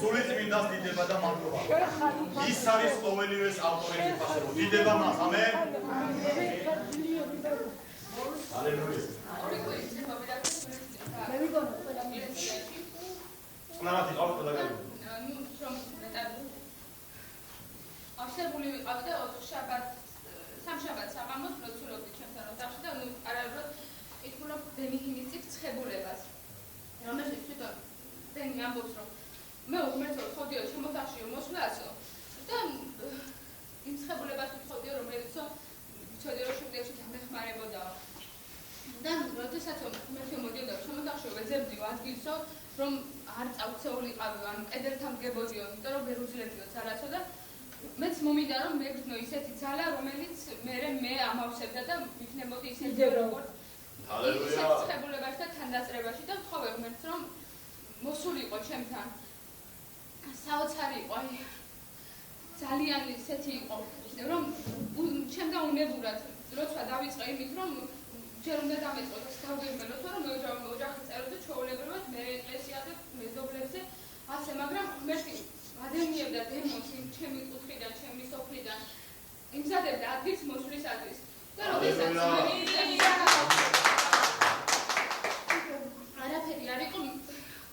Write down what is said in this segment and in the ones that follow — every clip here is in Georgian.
სული წმინდას დიდება და მადლობა. ის არის ყოველივეს ავტორი ფასერო. დიდება მას. ამენ. ჰალელუია. ნარათი ყავთ და გაიგო. არსებული ვიყავდა 4 შაბათს, 3 შაბათს საღამოს მოცულობდი ჩემთან რომ დავში და არაერთხელ ითქვა რომ დენი ჰიმიცით ცხებულებას. რომელშიც თვითონ დენი ამბობს რომ მე უმეტოდ ხოდიო შემოთახშიო მოსვლასო და იმ ცხებულებას ვთხოვდიო რომელიც ვიცოდი რომ შემდეგში დამეხმარებოდაო. და როდესაც მე მოდიოდა შემოთახშიო ვეძებდიო ადგილსო რომ არ წავცეულიყავი ან კედელთან მგებოდიო, იმიტომ რომ ვერ უძლებდიო ძალასო და მეც მომიდა რომ მეგრძნო ისეთი ძალა რომელიც მე ამავსებდა და ვიქნებოდი ისეთი როგორც ჰალელუია ცხებულებაში და თანდაწრებაში და ვთხოვე ღმერთს რომ მოსულიყო ჩემთან საოცარი იყო აი ძალიან ისეთი იყო რომ ჩემთან უნებურად როცა დავიწყე იმით რომ ჯერ უნდა დამეწყო და დავგემელოთ რომ ოჯახი წეროდი ჩვეულებრივად მე ეკლესიაზე მეზობლებზე ასე მაგრამ ღმერთი ადამიანებდა დემონს იმ ჩემი კუთხიდან, ჩემი სოფლიდან იმზადებდა ადგილს მოსვლისათვის. და როდესაც არაფერი არ იყო,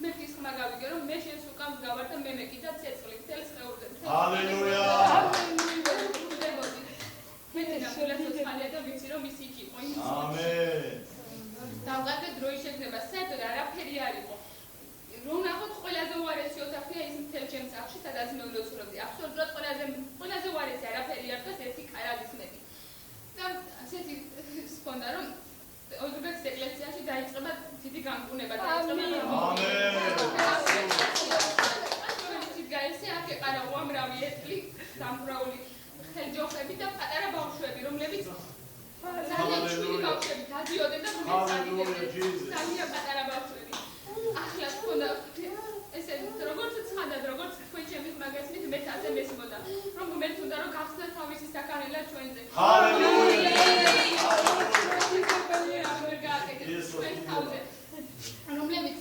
მე ის ხმა გავიგე, რომ მე შენს უკან გავარ და მე მეკიდა ცეცხლი, თელს ხეურზე. ჰალელუია. მე თელს ხალია და ვიცი რომ ის იქ იყო. ამენ. დავგადე დროის შეგნება, საერთოდ არაფერი არ იყო. რომ ნახოთ ყველაზე უარესი ოთახია ის მთელ ჩემს სახლში, სადაც მე ვლოცულობდი. აბსოლუტურად ყველაზე უარესი არაფერი არ დგას ერთი კარადის მეტი. და ასეთი სპონდა რომ ოზურგეთის ეკლესიაში დაიწყება დიდი განკურნება და დაიწყება ამენ. გაიცი აქ ეყარა უამრავი ეტლი, დამბრაული ხელჯოხები და პატარა ბავშვები, რომლებიც ძალიან შვილი ბავშვები დადიოდნენ და რომლებიც ადიოდნენ. ძალიან პატარა ბავშვები. ახლა თქონდა ესე როგორც ცხადად როგორც თქვენ ჩემის მაგასმით მეც ასე მესმოდა რომ მე თუნდა რომ გახსნა თავისი საკანელა ჩვენზე ჰალელუია რომლებიც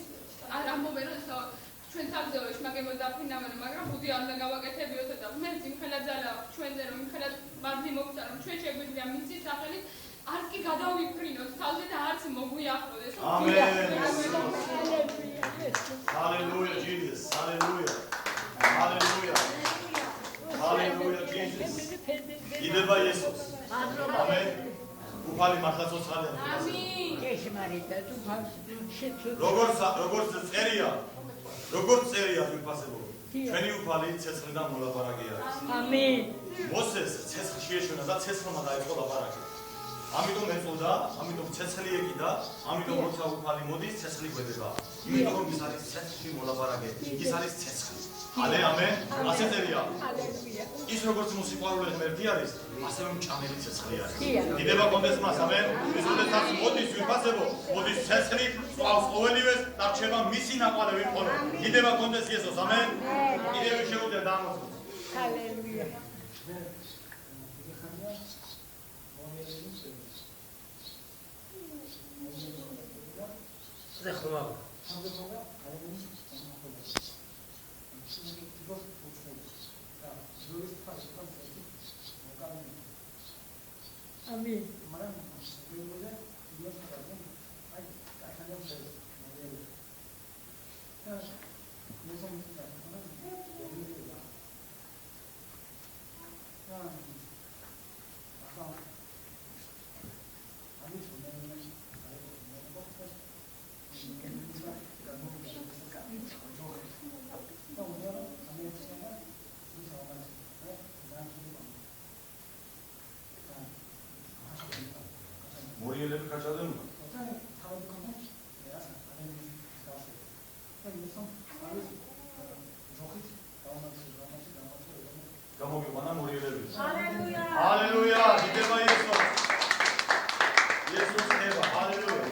არ ამბობენ რომ ჩვენ თავზე ვეშ მაგემო დაფრინავენ მაგრამ ბუდი არ უნდა გავაკეთებიოთ და მე იმხელა ძალა ჩვენზე რომ იმხელა მარდი მოგცა რომ ჩვენ შეგვიძლია მიწის სახელით არ კი გადავიფრინოთ თავზე და არც მოგვიახლოდეს ამენ ჰალელუია ჯიზუს ჰალელუია ჰალელუია ჰალელუია ჯიზუს იდება იესოს ამენ უფალი მართლაც ოცხალია ამინ ეშმარიტად როგორც წერია ვიფასებო ჩვენი უფალი ცეცხლიდან მოლაპარაკე არის ამინ მოსეს ცეცხლში ეშვენა და ცეცხლმა დაიწყო ლაპარაკი ამიტომ ეწოდა, ამიტომ ცეცხლი ეკიდა, ამიტომ როცა უფალი მოდის, ცეცხლი გვედება. იმიტომ რომ ის არის ცეცხლში მოლაპარაკე, ის არის ცეცხლი. ამენ, ასე წერია. ის როგორც მოსიყვარულე ღმერთი არის, ასევე მჭამელი ცეცხლი არის. დიდება კონდეს მას, ამენ. ის როდესაც მოდის ვიფასებო, მოდის ცეცხლი, სწავს ყოველივეს და რჩება მისი ნაყვარევი მხოლოდ. დიდება კონდეს იესოს, ამენ. კიდევ შეუძლია დაამოწმოს. ჰალელუია. Zechromago. Amin. მორიელები გაჭადენ? გამოგიყვანა მორიელები. ჰალელუია. ჰალელუია, დიდება იესოს. იესოს ხება, ჰალელუია.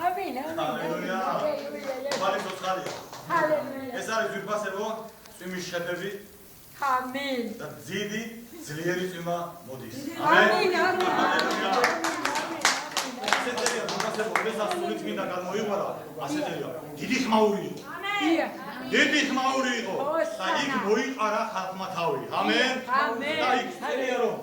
Amin. ჰალელუია. ხალი სოცხალია. Hallelujah. ეს არის ვიფასებო წვიმის შეფები. ამინ. და ძიდი ძლიერი წვიმა მოდის. ამინ. ასეთია მაგასე მოდესაც სული წმინდა გამოიღვარა, ასეთია. დიდი ხმაური იყო. დიახ. დიდი ხმაური იყო. და იქ მოიყარა ხალხმა თავი. ამენ. და იქ წერია რომ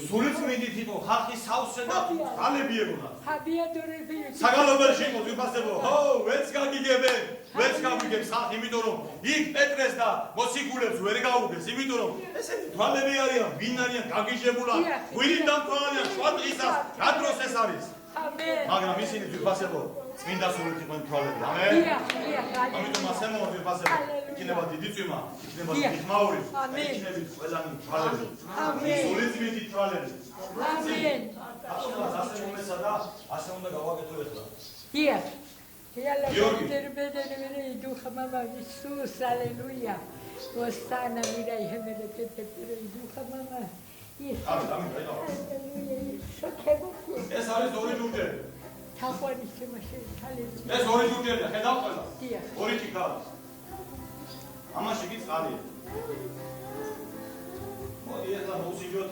სული წმინდით იყო ხალხი სავსე და ღალები ეგონა. ხაბიადორები. საგალობელში იყო ვიფასებო. ო, ვერც გაგიგებენ. ვერც გავიგებს ხალხი, იმიტომ რომ იქ პეტრეს და მოციქულებს ვერ გაუგეს, იმიტომ რომ ესენი თვალები არიან, ვინ არიან გაგიჟებულად, გვირიდან თვალიან, შვადღისას, რა დროს ეს არის? ამენ. მაგრამ ისინი ვიფასებო, წმინდა სულით იყვნენ თვალები. ამენ. დიახ. ამიტომ ასე მოვიფასებო. იქნება დიდი წვიმა, იქნება დიდი ხმაური, იქნება ყველანი თვალები. ამენ. სულით წმინდი თვალები. ამენ. ასე მომესა და ასე უნდა გავაკეთო ეხლა. დიახ. Georgi. Duha mama Isus, aleluia. Ostana mira y gemele pepe, pero duha mama. ეს არის ორი ჯუჯერი. თაყვანი შემაშე, aleluia. ეს ორი ჯუჯერია, ხედავ ყველა. დიახ. ორი ჭიქა. ამაში კი წყალია. მოდი ახლა მოვსიჯოთ.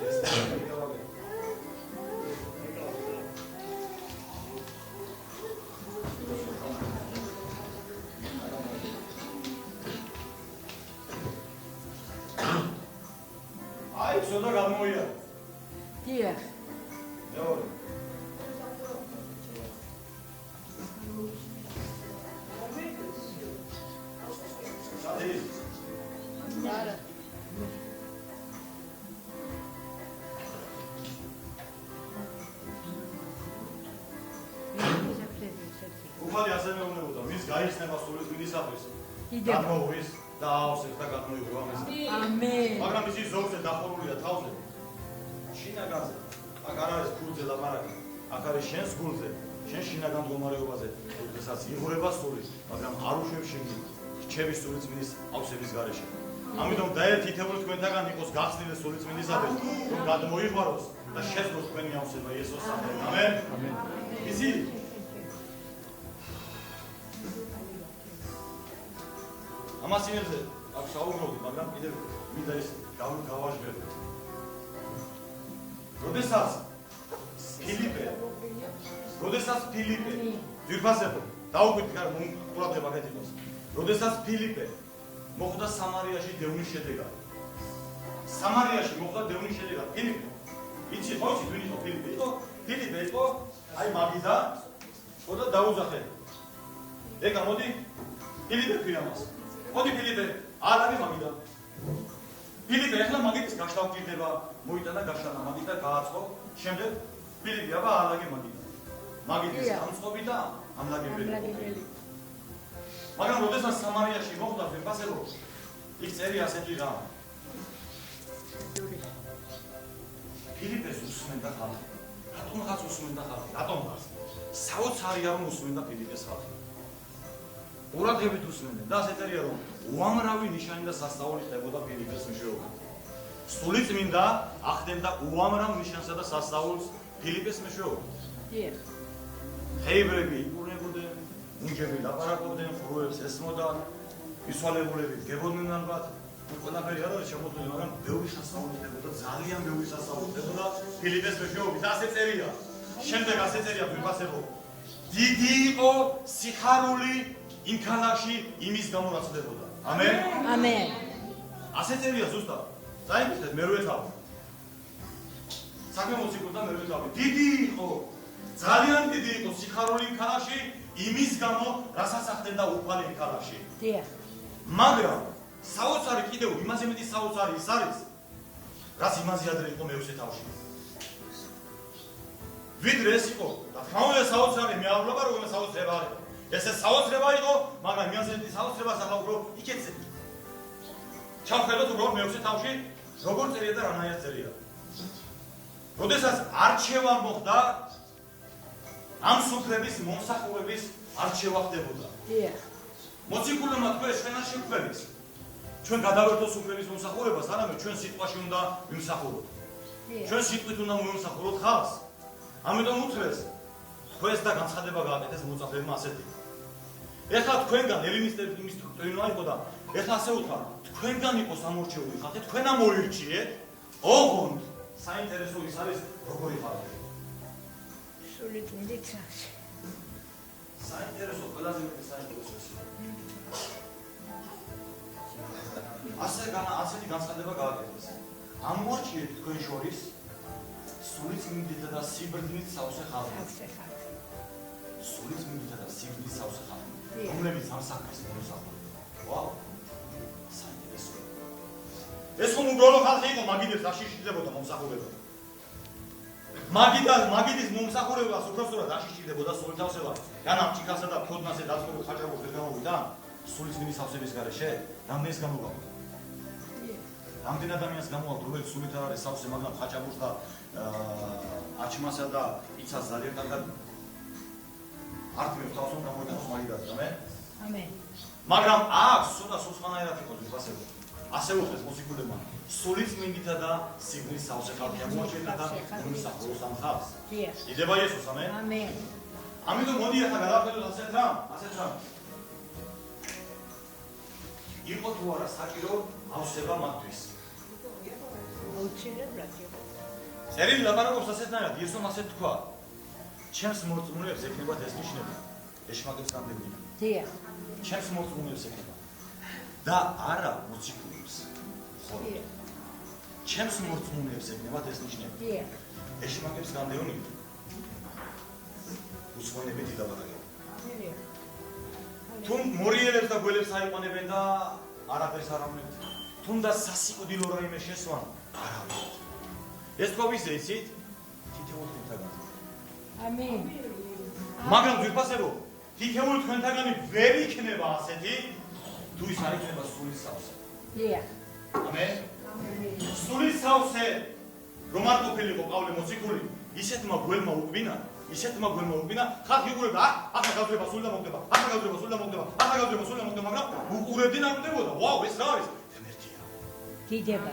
ეს დავაგე. აი, სოდა გამოია. დიახ. მეორე. სადი. არა. უფალი ასე მეუბნებოდა, მის გაიხსნება სული წმინდისათვის. დიდება. გამოუღის და აავსებს და გადმოიღო ამას. ამენ. მაგრამ ისი ზოგზე დახურულია თავზე. შინაგანზე. აქ არ არის გულზე ლაპარაკი. აქ არის შენს გულზე, შენ შინაგან მდგომარეობაზე. როდესაც იღურება სული, მაგრამ არ უშვებს შენ რჩევის სული წმინდის ავსების გარეშე. ამიტომ დაერთითებული თქვენთაგან იყოს გახსნილი სული წმინდისათვის, რომ გადმოიღვაროს და შეძლოს თქვენი ავსება იესოს სახელით. ამენ. ამენ. ისი ამას იმებზე აქ საუბრობდი, მაგრამ კიდევ მინდა ის გავაჟღეროთ. როდესაც ფილიპე ძირფასებო დაუკვირდი კარ ყურადღება გეთიკოს. როდესაც ფილიპე მოხვდა სამარიაში დევნის შედეგად. სამარიაში მოხვდა დევნის შედეგად. ფილიპე იცი ხო იცი ვინ იყო ფილიპე? ფილიპე იყო აი მაგიდა ხო და დაუძახე. ეგა მოდი ფილიპე ქვია მას. მოდი ფილიპე, არ არის მაგიდა. ფილიპე ახლა მაგიდის გაშლა უჭირდება, მოიტანა გაშლა მაგიდა გააწყო, შემდეგ ფილიპე აბა ალაგე მაგიდა. მაგიდის ამწყობი და ამლაგებელი. მაგრამ როდესაც სამარიაში მოხვდა ვიფასებო, იქ წერი ასეთი რა. ფილიპეს უსმენდა ხალხი. რატომღაც უსმენდა ხალხი? რატომღაც? საოცარი არ უსმენდა ფილიპეს ხალხი. ყურადღებით უსმენდნენ და ასე წერია რომ უამრავი ნიშანი და სასწაული ხდებოდა ფილიპეს მეშვეობით. სული წმინდა ახდენდა უამრავ ნიშანსა და სასწაულს ფილიპეს მეშვეობით. დიახ. ხეიბრები იკურნებოდნენ, მუნჯები ლაპარაკობდნენ, ხუროებს ესმოდან, ისვალებულები დგებოდნენ ალბათ. ყველაფერი არ არის შემოწმული, მაგრამ ბევრი სასწაული ხდებოდა, ძალიან ბევრი სასწაული ხდებოდა ფილიპეს მეშვეობით. ასე წერია. შემდეგ ასე წერია ვიფასებო. დიდი იყო სიხარული იმ ქალაქში იმის გამო რაც ხდებოდა. ამენ. ამენ. ასე წერია ზუსტად. დაიმისეთ მერვე თავი. საქმე მოციქულთა მერვე თავი. დიდი იყო, ძალიან დიდი იყო სიხარული იმ ქალაქში იმის გამო რასაც ახდენდა უფალი იმ ქალაქში. დიახ. მაგრამ საოცარი კიდევ იმაზე მეტი საოცარი ის არის, რაც იმაზე ადრე იყო მეექვსე თავში. ვიდრე ეს იყო და თქმა უნდა საოცარი მე არ ვлаბარ რომ საოცრება არის. ესე საოცრება იყო, მაგრამ იმაზე მეტი საოცრებას ახლა უფრო იქეთზე. ჩავხედოთ უბრალოდ მეექვსე თავში როგორ წერია და რანაირად წერია. როდესაც არჩევა მოხდა, ამ სუფრების მომსახურების არჩევა ხდებოდა. დიახ. მოციქულებმა თქვეს ჩვენ არ შევქმნით. ჩვენ გადავერთოთ სუფრების მომსახურებას, არამედ ჩვენ სიტყვაში უნდა ვიმსახუროთ. ჩვენ სიტყვით უნდა მოვიმსახუროთ ხალხს. ამიტომ უთხრეს თქვენს და განცხადება გააკეთეს მოწაფეებმა ასეთი. ეხლა თქვენგან ელინისტების იმის ტვინა იყო და ეხლა ასე უთხრა, თქვენგან იყოს ამორჩეული ხალხი, თქვენ ამოირჩიეთ, ოღონდ საინტერესო ის არის როგორი ხალხი. სულით მიდიცავს. საინტერესო ყველაზე მეტი საინტერესო ისაა. ასეთი განცხადება გააკეთეს. ამორჩიეთ თქვენ შორის სულით მიდითა და სიბრძნით სავსე ხალხი. სულით მიდითა და სიბრძნით სავსე ხალხი. რომლებიც ამ საქმეს მოსახულობენ. ვაუ. საინტერესო. ეს ხომ უბრალო ხალხი იყო, მაგიდებს აშიშილებოდა მომსახურება. მაგიდის მომსახურებას უბრალოდ აშიშილებოდა სულით სავსება. განამ ჭიქასა და ფოდნასე დაწყობილ ხაჭაპურს ვერ გამოვიდა? სულით მიდით სავსების გარეშე? რამდენის გამოვიდა? რამდენ ადამიანს გამოვალ, რომელიც სულით არ არის სავსე, მაგრამ ხაჭაპურს და აჩმასა და იცას ძალიან კარგად არტივებს თავს უნდა მოიტანოს მაგიდაზე, ამენ? ამენ. მაგრამ აქვს ცოტა სულხანაერად იყოს ვიფასებო. ასე უხდეს მუსიკულებმა. სულით მინდითა და სიგნის სავსე ხალხი აღმოაჩენდა და უმისახუროს ამ ხალხს. იდება იესოს, ამენ? ამენ. ამიტომ მოდი ახლა გადავხედოთ ასეთ რამ. იყო თუ არა საჭირო ავსება მათთვის. აუცილებლად იყო. წერილი ლაპარაკობს ასეთნაირად, იესომ ასეთ თქვა. ჩემს მორწმუნეებს ეკნებათ ეს ნიშნები. ეშმაკებს გამდევნია. დიახ. ჩემს მორწმუნეებს ეკნება. და არა მოციქულებს. ხო. ჩემს მორწმუნეებს ეკნებათ ეს ნიშნები. დიახ. ეშმაკებს გამდევნია. უსვენებით ილაპარაკებენ. დიახ. თუ მორიელებს და გველებს აიყვანებენ და არაფერს არ ამბობენ. თუნდაც სასიკვდილო რაიმე შესვან არ ამბობენ. ეს თქვა ვისე იცით? თითოეულ თქვენთაგან. ამენ. მაგრამ ძვირფასებო, თითოეულ თქვენთაგანი ვერ იქნება ასეთი, თუ ის არ იქნება სულის სავსე. დიახ. ამენ. სულის სავსე რომ არ ყოფილიყო პავლე მოციქული, ისეთმა გველმა უკბინა, ხალხი უყურებდა, ახლა გავძრება სული და მოგდება, მაგრამ უყურებდნენ არ მდებოდა. ვაუ, ეს რა არის? ღმერთია. დიდება.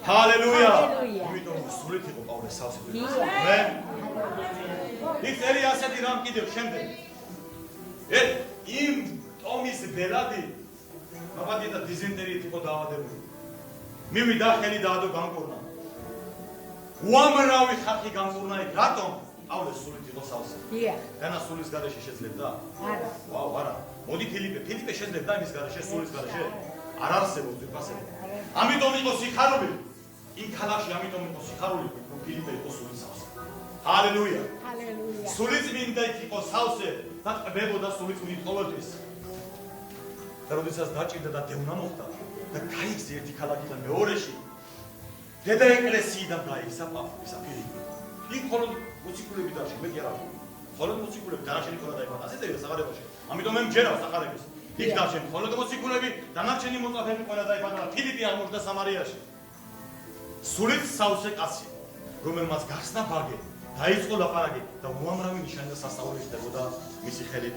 ჰალელუია. იმიტომ სულით იყო პავლეს სავსე. ამენ. იქ წერია ასეთი რამ კიდევ შემდეგ. იმ ტომის ბელადი მაბადი და დიზენტერიით იყო დაავადებული. მივიდა ხელი დაადო გამკურნა. უამრავი ხალხი გამკურნა იქ. რატომ? პავლეს სულით იყო სავსე. დიახ. განა სულის გარეშე შეძლებდა? არა. ვაუ, არა. მოდი ფილიპე შეძლებდა იმის გარეშე, სულის გარეშე? არ არსებობს ვიფასებო. ამიტომ იყო სიხარული. იმ ქალაქში ამიტომ იყო სიხარული, რომ ფილიპე იყო სულის სავსე. ჰალელუია. ჰალელუია. სულით მინდა იყო სავსე და ყბებოდა სულით მინდა ყოველთვის. და როდესაც დაჭირდა და დევნა მოხდა და გაიქცა ერთი ქალაქიდან მეორეში, დედა ეკლესიიდან გაიქცა პავლეს ფილიპე. იქ ხოლმე მოციქულები დარჩა, მეტი არ არის. ხოლმე მოციქულები დანარჩენი ყველა დაიბადა. ასე წერია საყარებაში. ამიტომ მე მჯერავს საყარების. იქ დარჩენ ხოლმე მოციქულები, დანარჩენი მოწაფეები ყველა დაიბადა და ფილიპე აღმოჩნდა სამარიაში. სულით სავსე კაცი, რომელმაც გახსნა ბაგე, დაიწყო ლაპარაკი და უამრავი ნიშანი და სასწაული ხდებოდა მისი ხელით.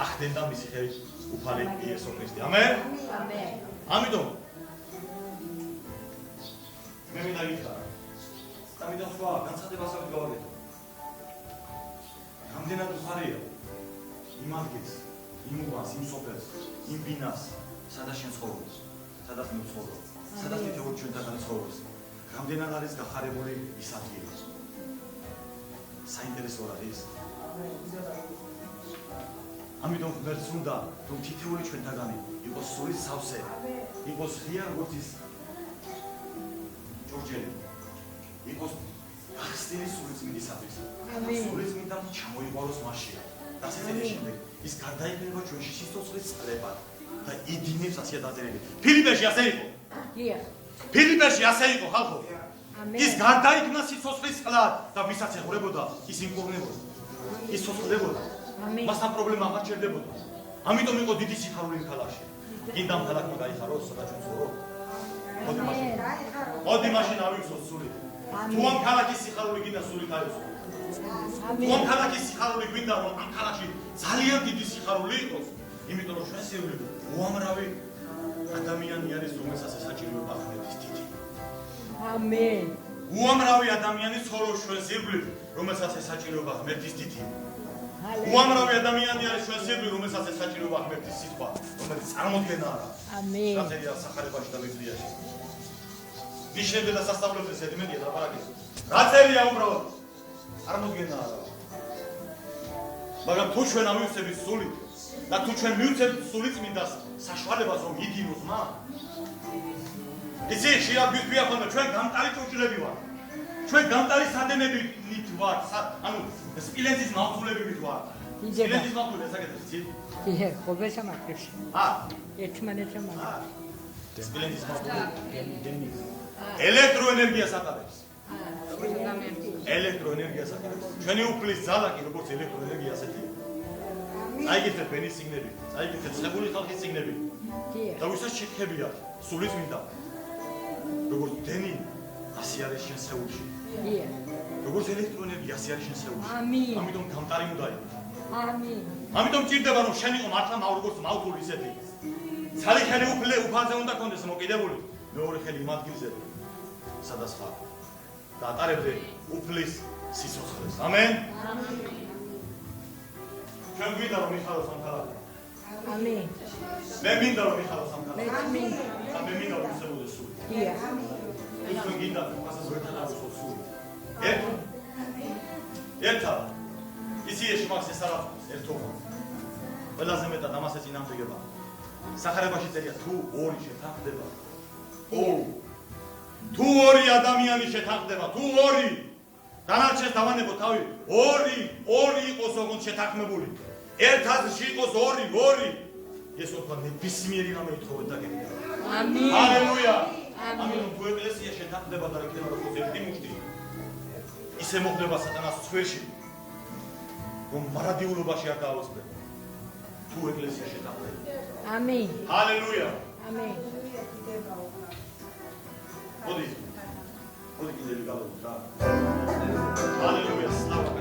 ახდენდა მისი ხელით უფალი იესო ქრისტე. ამენ. ამენ. ამიტომ მე მინდა გითხრა ამიტომ სხვა განცხადებას არ გავაკეთო. რამდენად უხარია იმ ადგილს, იმ უბანს, იმ სოფელს, იმ ბინას, სადაც შენ ცხოვრობ, სადაც მე ვცხოვრობ, სადაც თითოეულ ჩვენთაგან ცხოვრობს. რამდენად არის გახარებული ის ადგილი. საინტერესო არის. ამიტომ ღმერთს უნდა რომ თითოეული ჩვენთაგანი იყოს სულის სავსე, იყოს ღია როგორც ის ჯორჯელი. იყოს ახსნილი სულის მინდისათვის. სულის მინდა ჩამოიყვაროს მასში. და ასეთი შემდეგ ის გარდაიქმნება ჩვენში სიცოცხლის წყლებად და იდინებს ასია დაწერილი. ფილიპეში ასე იყო. დიახ. ფილიპეში ასე იყო ხალხო. ამენ. ის გარდაიქმნა სიცოცხლის წყლად და ვისაც ეხურებოდა, ის იმკურნებოდა. ის სოცხლებოდა. ამენ. მასთან პრობლემა არ ჩერდებოდა. ამიტომ იყო დიდი სიხარული იმ ქალაქში. გინდა ამ ქალაქმა გაიხაროს, სადაც ჩვენ ვცხოვრობ. მოდი მაშინ ავიხსოს სული. თუ ამ ქალაქის სიხარული გინდა სული გაიხსო. თუ ამ ქალაქის სიხარული გვინდა რომ ამ ქალაქში ძალიან დიდი სიხარული იყოს, იმიტომ რომ ჩვენ სივრცე უამრავი ადამიანი არის, რომელსაც ესაჭიროება ღმერთის თითი. ამენ. უამრავი ადამიანი ცხოვრობს ჩვენ სივრცე, რომელსაც ესაჭიროება ღმერთის თითი. უამრავი ადამიანი არის ჩვენ სიკვდილი, რომელსაც ეს საჭიროება ღმერთის სიტყვა, რომელიც წარმოქმნა არა. ამინ. რაწერია სახარებაში და ბიბლიაში. ნიშნებზე და სასწავლებლებზე ედმედია დაბარაკეს. რაწერია უბრალოდ წარმოქმნა არა. მაგრამ თუ ჩვენ ამივცებით სულით და თუ ჩვენ მივცემთ სულით წმინდას საშუალებას რომ იგინოს მან იცი შეიძლება გვიქვია ხოლმე ჩვენ გამტარი ჭურჭლები ვართ ჩვენ გამტარი სადენებით ვართ ანუ სპილენძის მავთულებებით ვართ სპილენძის მავთულები საკეთებს იცი ია ხობესა მაგრებს ერთმანეთს მაგრებს სპილენძის მავთულები ელექტროენერგიას ატარებს ელექტროენერგიას ატარებს ჩვენი უფლის ძალა კი როგორც ელექტროენერგია ასეთია აიგეთ ბენის სიგნები აიგეთ ცებული ხალხის სიგნები და ვისაც შეკებია სული წმინდა როგორც დენი ასე არის შენ სეულში როგორც ელექტროენერგია ასე არის შენ სეულში ამიტომ გამტარი უნდა იყოს ამიტომ ჭირდება რომ შენ იყო მართლა როგორც მავთული ისეთი ცალი ხელი უფალზე უნდა კონდეს მოკიდებული მეორე ხელი იმ ადგილზე სადაც ხარ და ატარებდე უფლის სიცოცხლეს ამენ ჩვენ გვინდა რომ მიხაროს ამ ქალაქში ამინ მე მინდა რომ მიხაროს ამ ქალაქში მე მინდა და მე მინდა რომ ისებოდეს სული ია ჩვენ გინდა მასაც ვერთან ავსო სული ერთად ისი ეშმაკს ეს არა ერთობა ყველაზე მეტად ამას ეწინააღმდეგება სახარებაში წერია თუ ორი შეთანხმდება თუ ორი ადამიანი შეთანხმდება თუ ორი დანარჩენს დავანებო თავი ორი იყოს ოღონდ შეთანხმებული ერთ აზრში იყოს ორი ეს თქვა ნებისმიერი რამე ითხოვეთ და გეკიდა ამინ ჰალელუია ამინ თუ ეკლესია შეთანხმდება და იქნება როგორც ერთი მუშტი ისე მოხდება სატანას ცხვერში რომ მარადიულობაში არ დაავსდება თუ ეკლესია შეთანხმდება ამინ ჰალელუია ამინ მოდი კიდევ გავუძა ჰალელუია სლავა